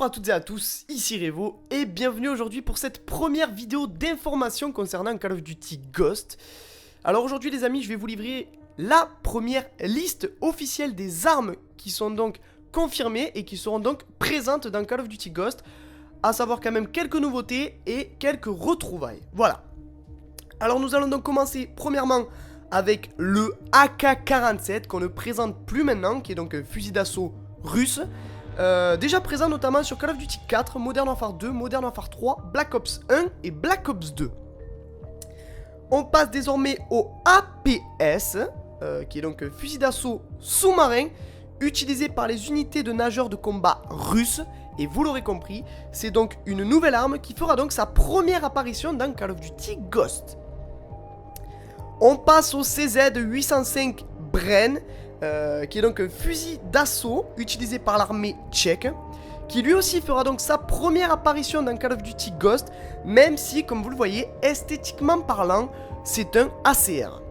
Bonjour à toutes et à tous, ici Revo et bienvenue aujourd'hui pour cette première vidéo d'information concernant Call of Duty Ghost. Alors aujourd'hui les amis, je vais vous livrer la première liste officielle des armes qui sont donc confirmées et qui seront donc présentes dans Call of Duty Ghost. À savoir quand même quelques nouveautés et quelques retrouvailles. Voilà. Alors nous allons donc commencer premièrement avec le AK-47 qu'on ne présente plus maintenant, qui est donc un fusil d'assaut russe. Déjà présent notamment sur Call of Duty 4, Modern Warfare 2, Modern Warfare 3, Black Ops 1 et Black Ops 2. On passe désormais au APS, qui est donc un fusil d'assaut sous-marin, utilisé par les unités de nageurs de combat russes. Et vous l'aurez compris, c'est donc une nouvelle arme qui fera donc sa première apparition dans Call of Duty Ghost. On passe au CZ-805 Bren, qui est donc un fusil d'assaut utilisé par l'armée tchèque, qui lui aussi fera donc sa première apparition dans Call of Duty Ghost, même si, comme vous le voyez, esthétiquement parlant, c'est un ACR.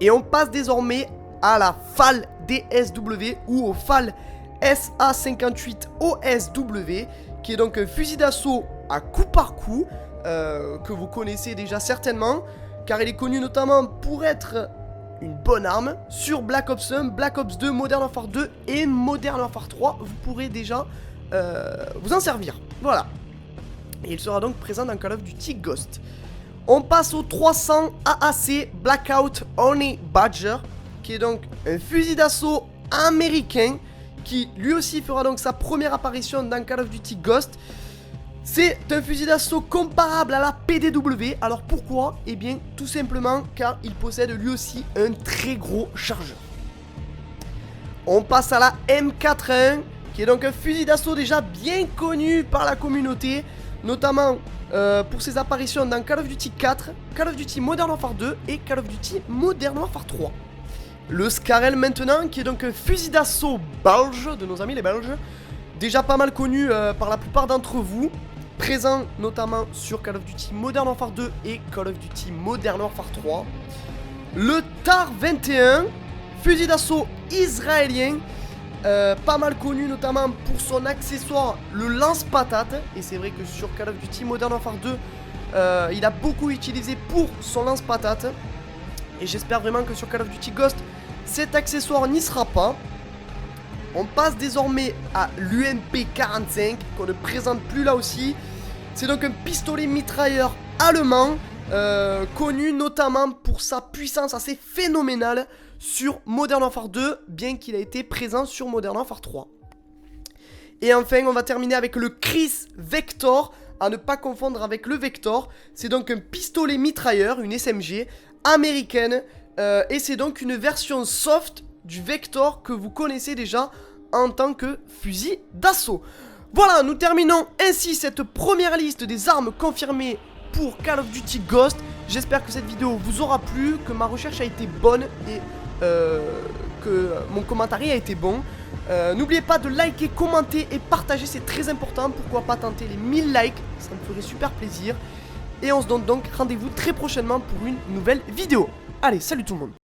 Et on passe désormais à la FAL DSW ou au FAL SA58 OSW, qui est donc un fusil d'assaut à coup par coup, que vous connaissez déjà certainement, car il est connu notamment pour être une bonne arme. Sur Black Ops 1, Black Ops 2, Modern Warfare 2 et Modern Warfare 3, vous pourrez déjà vous en servir. Voilà. Et il sera donc présent dans Call of Duty Ghost. On passe au 300 AAC Blackout Honey Badger, qui est donc un fusil d'assaut américain, qui lui aussi fera donc sa première apparition dans Call of Duty Ghost. C'est un fusil d'assaut comparable à la PDW. Alors pourquoi? Eh bien tout simplement car il possède lui aussi un très gros chargeur. On passe à la M4A1, qui est donc un fusil d'assaut déjà bien connu par la communauté, notamment pour ses apparitions dans Call of Duty 4, Call of Duty Modern Warfare 2 et Call of Duty Modern Warfare 3. Le Scarel maintenant, qui est donc un fusil d'assaut belge, de nos amis les Belges, déjà pas mal connu par la plupart d'entre vous, présent notamment sur Call of Duty Modern Warfare 2 et Call of Duty Modern Warfare 3. Le TAR 21, fusil d'assaut israélien, pas mal connu notamment pour son accessoire, le lance-patate. Et c'est vrai que sur Call of Duty Modern Warfare 2, il a beaucoup utilisé pour son lance-patate. Et j'espère vraiment que sur Call of Duty Ghost, cet accessoire n'y sera pas. On passe désormais à l'UMP 45, qu'on ne présente plus là aussi. C'est donc un pistolet mitrailleur allemand, connu notamment pour sa puissance assez phénoménale sur Modern Warfare 2, bien qu'il ait été présent sur Modern Warfare 3. Et enfin, on va terminer avec le Chris Vector, à ne pas confondre avec le Vector. C'est donc un pistolet mitrailleur, une SMG américaine, et c'est donc une version soft du Vector que vous connaissez déjà en tant que fusil d'assaut. Voilà, nous terminons ainsi cette première liste des armes confirmées pour Call of Duty Ghost. J'espère que cette vidéo vous aura plu, que ma recherche a été bonne et que mon commentaire a été bon. N'oubliez pas de liker, commenter et partager, c'est très important. Pourquoi pas tenter les 1000 likes, ça me ferait super plaisir. Et on se donne donc rendez-vous très prochainement pour une nouvelle vidéo. Allez, salut tout le monde.